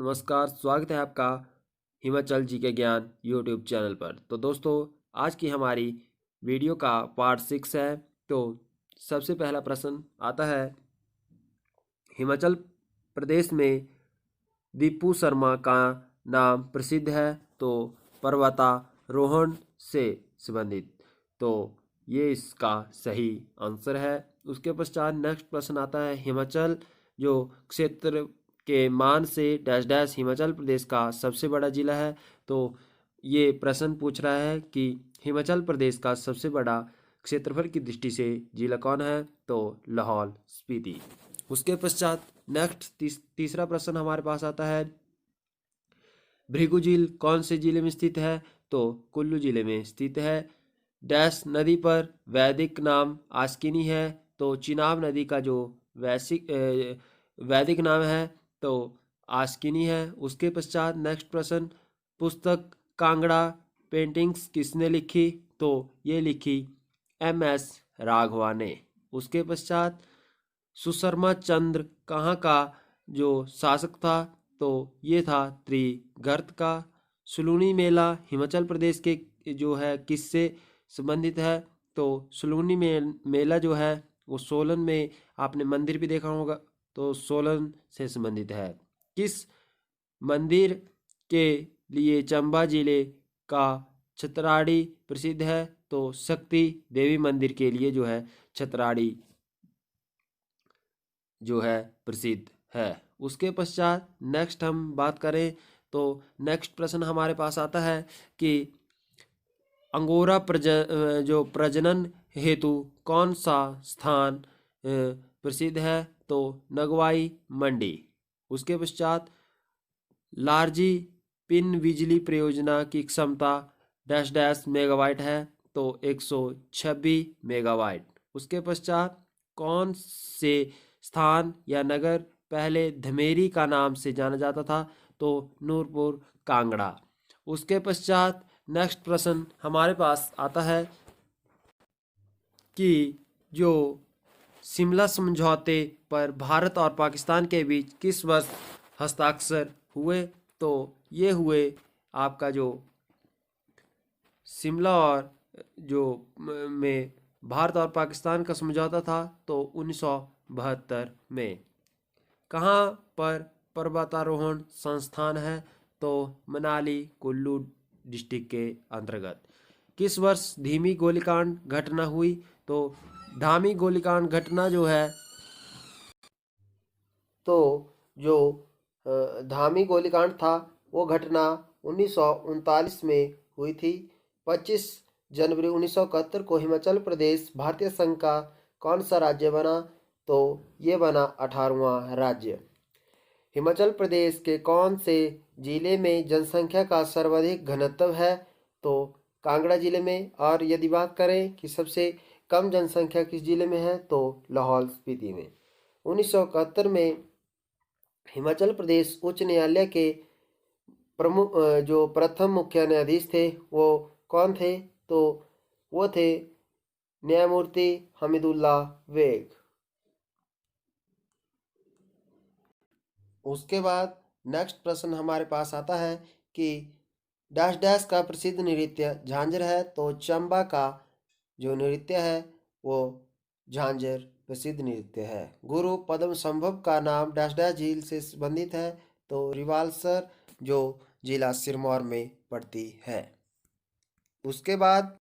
नमस्कार, स्वागत है आपका हिमाचल जी के ज्ञान यूट्यूब चैनल पर। तो दोस्तों, आज की हमारी वीडियो का पार्ट 6 है। तो सबसे पहला प्रश्न आता है, हिमाचल प्रदेश में दीपू शर्मा का नाम प्रसिद्ध है तो पर्वतारोहण से संबंधित। तो ये इसका सही आंसर है। उसके पश्चात नेक्स्ट प्रश्न आता है, हिमाचल जो क्षेत्र के मान से डैश डैश हिमाचल प्रदेश का सबसे बड़ा जिला है। तो ये प्रश्न पूछ रहा है कि हिमाचल प्रदेश का सबसे बड़ा क्षेत्रफल की दृष्टि से जिला कौन है। तो लाहौल स्पीति। उसके पश्चात नेक्स्ट तीसरा प्रश्न हमारे पास आता है, भृगु झील कौन से जिले में स्थित है। तो कुल्लू जिले में स्थित है। डैश नदी पर वैदिक नाम आस्किनी है। तो चिनाब नदी का जो वैदिक नाम है तो आस्किनी है। उसके पश्चात नेक्स्ट प्रश्न, पुस्तक कांगड़ा पेंटिंग्स किसने लिखी। तो ये लिखी MS राघवा ने। उसके पश्चात सुशर्मा चंद्र कहाँ का जो शासक था। तो ये था त्रिगर्त का। सलूनी मेला हिमाचल प्रदेश के जो है किससे संबंधित है। तो सलूनी मेला जो है वो सोलन में, आपने मंदिर भी देखा होगा, तो सोलन से संबंधित है। किस मंदिर के लिए चंबा जिले का छतराड़ी प्रसिद्ध है। तो शक्ति देवी मंदिर के लिए जो है छतराड़ी जो है प्रसिद्ध है। उसके पश्चात नेक्स्ट हम बात करें तो नेक्स्ट प्रश्न हमारे पास आता है कि अंगोरा जो प्रजनन हेतु कौन सा स्थान प्रसिद्ध है। तो नगवाई मंडी। उसके पश्चात लार्जी पिन बिजली परियोजना की क्षमता डैश डैश मेगावाट है। तो 126 मेगावाट। उसके पश्चात कौन से स्थान या नगर पहले धमेरी का नाम से जाना जाता था। तो नूरपुर कांगड़ा। उसके पश्चात नेक्स्ट प्रश्न हमारे पास आता है कि जो शिमला समझौते पर भारत और पाकिस्तान के बीच किस वर्ष हस्ताक्षर हुए। तो ये हुए आपका जो शिमला और जो में भारत और पाकिस्तान का समझौता था तो 1972 में। कहाँ पर पर्वतारोहण संस्थान है। तो मनाली कुल्लू डिस्ट्रिक्ट के अंतर्गत। किस वर्ष धीमी गोलीकांड घटना हुई। तो धामी गोलीकांड घटना जो है, तो जो धामी गोलीकांड था वो घटना 1939 में हुई थी। 25 जनवरी 1971 को हिमाचल प्रदेश भारतीय संघ का कौन सा राज्य बना। तो ये बना 18वां राज्य। हिमाचल प्रदेश के कौन से जिले में जनसंख्या का सर्वाधिक घनत्व है। तो कांगड़ा जिले में। और यदि बात करें कि सबसे कम जनसंख्या किस जिले में है तो लाहौल स्पीति में। 1971 में हिमाचल प्रदेश उच्च न्यायालय के प्रमुख जो प्रथम मुख्य न्यायाधीश थे वो कौन थे। तो वो थे न्यायमूर्ति हमीदुल्ला वेग। उसके बाद नेक्स्ट प्रश्न हमारे पास आता है कि डैश डैश का प्रसिद्ध नृत्य झांझर है। तो चंबा का जो नृत्य है वो झांझर प्रसिद्ध नृत्य है। गुरु पद्म संभव का नाम डैश डैश झील से संबंधित है। तो रिवाल्सर जो जिला सिरमौर में पड़ती है। उसके बाद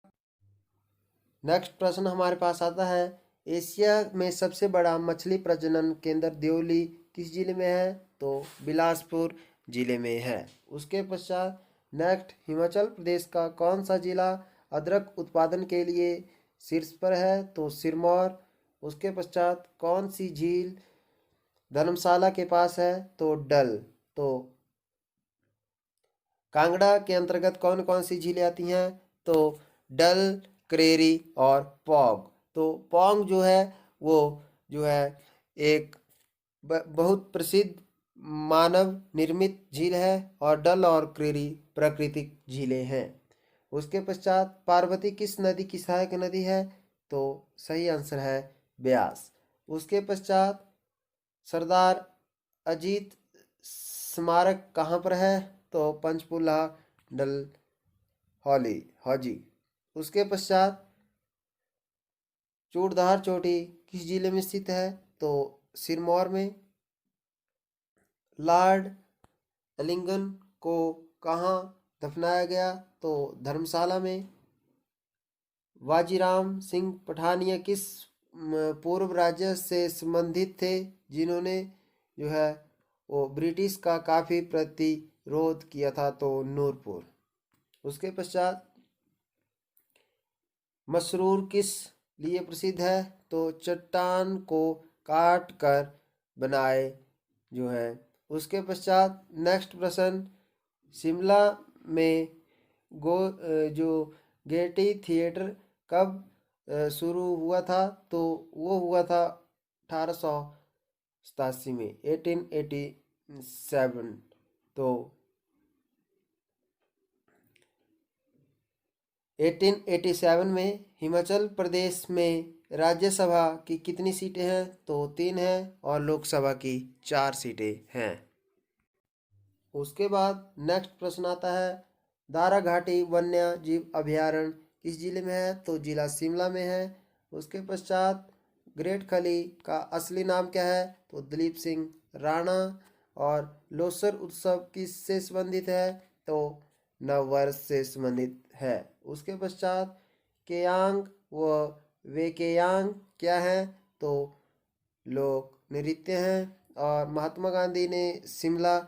नेक्स्ट प्रश्न हमारे पास आता है, एशिया में सबसे बड़ा मछली प्रजनन केंद्र देवली किस जिले में है। तो बिलासपुर जिले में है। उसके पश्चात नेक्स्ट, हिमाचल प्रदेश का कौन सा जिला अदरक उत्पादन के लिए शीर्ष पर है। तो सिरमौर। उसके पश्चात कौन सी झील धर्मशाला के पास है। तो डल। तो कांगड़ा के अंतर्गत कौन कौन सी झीलें आती हैं। तो डल, क्रेरी और पौंग। तो पौंग जो है वो जो है एक बहुत प्रसिद्ध मानव निर्मित झील है और डल और क्रेरी प्राकृतिक झीलें हैं। उसके पश्चात पार्वती किस नदी की सहायक नदी है। तो सही आंसर है ब्यास। उसके पश्चात सरदार अजीत स्मारक कहाँ पर है? तो पंचकुला डलहौली हौजी। उसके पश्चात चूड़धार चोटी किस जिले में स्थित है? तो सिरमौर में। लॉर्ड एलिंगन को कहाँ दफनाया गया? तो धर्मशाला में। बाजीराम सिंह पठानिया किस पूर्व राज्य से संबंधित थे जिन्होंने जो है वो ब्रिटिश का काफ़ी प्रतिरोध किया था? तो नूरपुर। उसके पश्चात मसरूर किस लिए प्रसिद्ध है? तो चट्टान को काट कर बनाए जो है। उसके पश्चात नेक्स्ट प्रश्न, शिमला में जो गेटी थिएटर कब शुरू हुआ था? तो वो हुआ था 1887 में, 1887। तो 1887 में हिमाचल प्रदेश में राज्यसभा की कितनी सीटें हैं? तो 3 हैं और लोकसभा की 4 सीटें हैं। उसके बाद नेक्स्ट प्रश्न आता है, दारा घाटी वन्य जीव अभयारण्य किस जिले में है? तो जिला शिमला में है। उसके पश्चात ग्रेट खली का असली नाम क्या है? तो दलीप सिंह राणा। और लोसर उत्सव किससे संबंधित है? तो नववर्ष से संबंधित है। उसके पश्चात केयांग व वेकेयांग क्या है? तो लोक नृत्य हैं। और महात्मा गांधी ने शिमला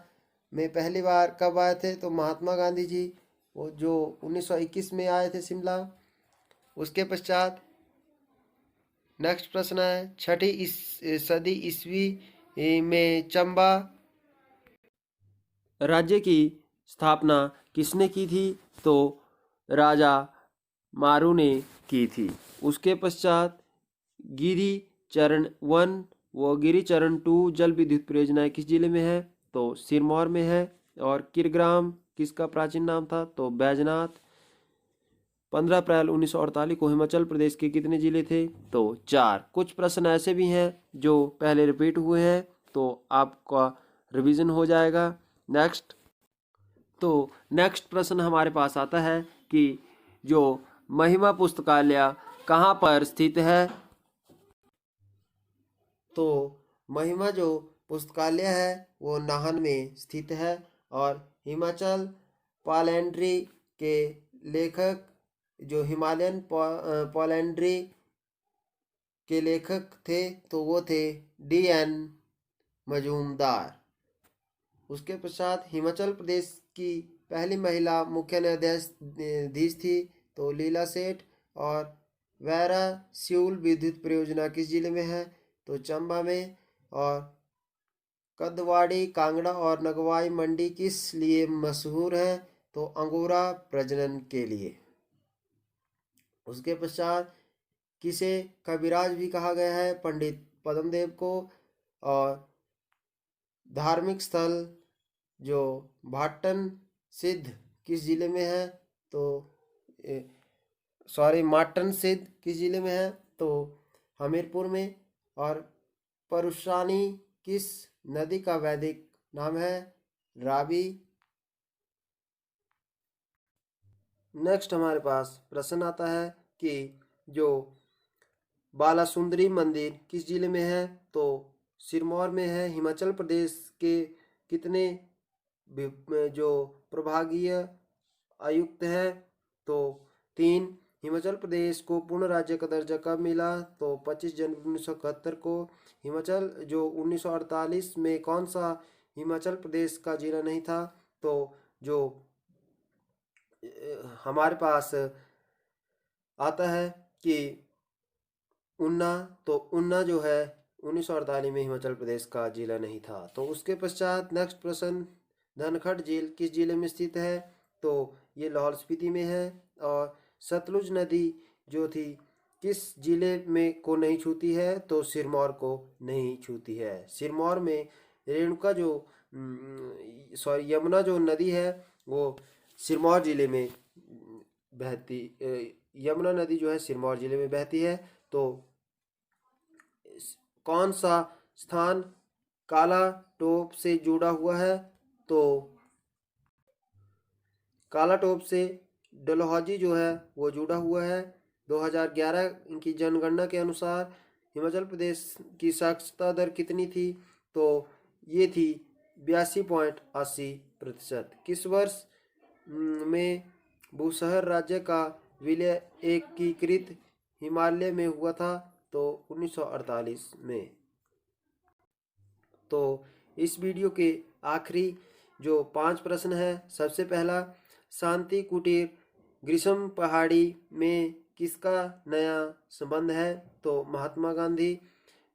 में पहली बार कब आए थे? तो महात्मा गांधी जी वो जो 1921 में आए थे शिमला। उसके पश्चात नेक्स्ट प्रश्न है, छठी सदी ईस्वी में चंबा राज्य की स्थापना किसने की थी? तो राजा मारू ने की थी। उसके पश्चात गिरी चरण 1 व गिरी चरण 2 जल विद्युत परियोजना किस जिले में है? तो सिरमौर में है। और किरग्राम किसका प्राचीन नाम था? तो बैजनाथ। 15 अप्रैल 1948 को हिमाचल प्रदेश के कितने जिले थे? तो 4। कुछ प्रश्न ऐसे भी हैं जो पहले रिपीट हुए हैं, तो आपका रिवीजन हो जाएगा। नेक्स्ट प्रश्न हमारे पास आता है कि जो महिमा पुस्तकालय कहाँ पर स्थित है? तो महिमा जो पुस्तकालय है वो नाहन में स्थित है। और हिमाचल पॉलेंड्री के लेखक जो हिमालयन पॉलेंड्री के लेखक थे तो वो थे D.N. मजूमदार। उसके पश्चात हिमाचल प्रदेश की पहली महिला मुख्य न्यायाधीश थी तो लीला सेठ। और वैरा स्यूल विद्युत परियोजना किस जिले में है? तो चंबा में। और कदवाड़ी कांगड़ा और नगवाई मंडी किस लिए मशहूर है? तो अंगोरा प्रजनन के लिए। उसके पश्चात किसे कविराज भी कहा गया है? पंडित पद्मदेव को। और धार्मिक स्थल जो भाटन सिद्ध किस जिले में है? तो माटन सिद्ध किस जिले में है? तो हमीरपुर में। और परुशानी किस नदी का वैदिक नाम है? रावी। नेक्स्ट हमारे पास प्रश्न आता है कि जो बालासुंदरी मंदिर किस जिले में है? तो सिरमौर में है। हिमाचल प्रदेश के कितने जो प्रभागीय आयुक्त हैं? तो 3। हिमाचल प्रदेश को पूर्ण राज्य का दर्जा कब मिला? तो 25 जनवरी 1971 को। हिमाचल जो 1948 में कौन सा हिमाचल प्रदेश का जिला नहीं था? तो जो हमारे पास आता है कि ऊना। तो ऊना जो है 1948 में हिमाचल प्रदेश का जिला नहीं था। तो उसके पश्चात नेक्स्ट प्रश्न, धनखड़ झील किस जिले में स्थित है? तो ये लाहौल स्पीति में है। और सतलुज नदी जो थी किस जिले में को नहीं छूती है? तो सिरमौर को नहीं छूती है। सिरमौर में रेणुका जो यमुना जो नदी है वो सिरमौर जिले में बहती, यमुना नदी जो है सिरमौर जिले में बहती है। तो कौन सा स्थान काला टोप से जुड़ा हुआ है? तो कालाटोप से डलहौजी जो है वो जुड़ा हुआ है। 2011 की जनगणना के अनुसार हिमाचल प्रदेश की साक्षरता दर कितनी थी? तो ये थी 82.80%। किस वर्ष में भूशहर राज्य का विलय एकीकृत हिमालय में हुआ था? तो 1948 में। तो इस वीडियो के आखिरी जो 5 प्रश्न है, सबसे पहला, शांति कुटीर ग्रीष्म पहाड़ी में किसका नया संबंध है? तो महात्मा गांधी।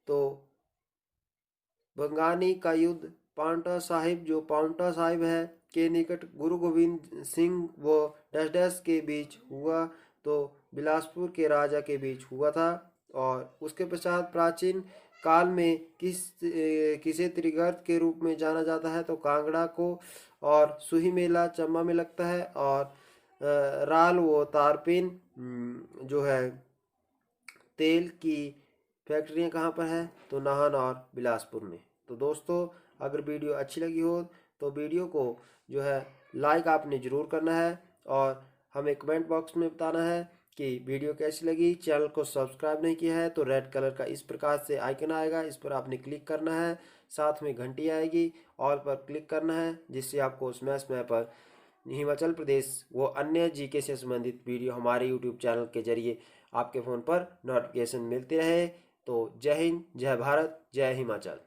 तो बंगानी का युद्ध पांवटा साहिब, जो पांवटा साहिब है के निकट गुरु गोविंद सिंह व डैश डैश के बीच हुआ? तो बिलासपुर के राजा के बीच हुआ था। और उसके पश्चात प्राचीन काल में किसे त्रिगर्त के रूप में जाना जाता है? तो कांगड़ा को। और सुही मेला चंबा में लगता है। और राल व तारपीन जो है तेल की फैक्ट्रियां कहाँ पर है? तो नाहन और बिलासपुर में। तो दोस्तों, अगर वीडियो अच्छी लगी हो तो वीडियो को जो है लाइक आपने ज़रूर करना है और हमें कमेंट बॉक्स में बताना है कि वीडियो कैसी लगी। चैनल को सब्सक्राइब नहीं किया है तो रेड कलर का इस प्रकार से आइकन आएगा, इस पर आपने क्लिक करना है। साथ में घंटी आएगी, ऑल पर क्लिक करना है, जिससे आपको समय समय पर हिमाचल प्रदेश व अन्य जीके से संबंधित वीडियो हमारे यूट्यूब चैनल के जरिए आपके फ़ोन पर नोटिफिकेशन मिलते रहे। तो जय हिंद, जय भारत, जय हिमाचल।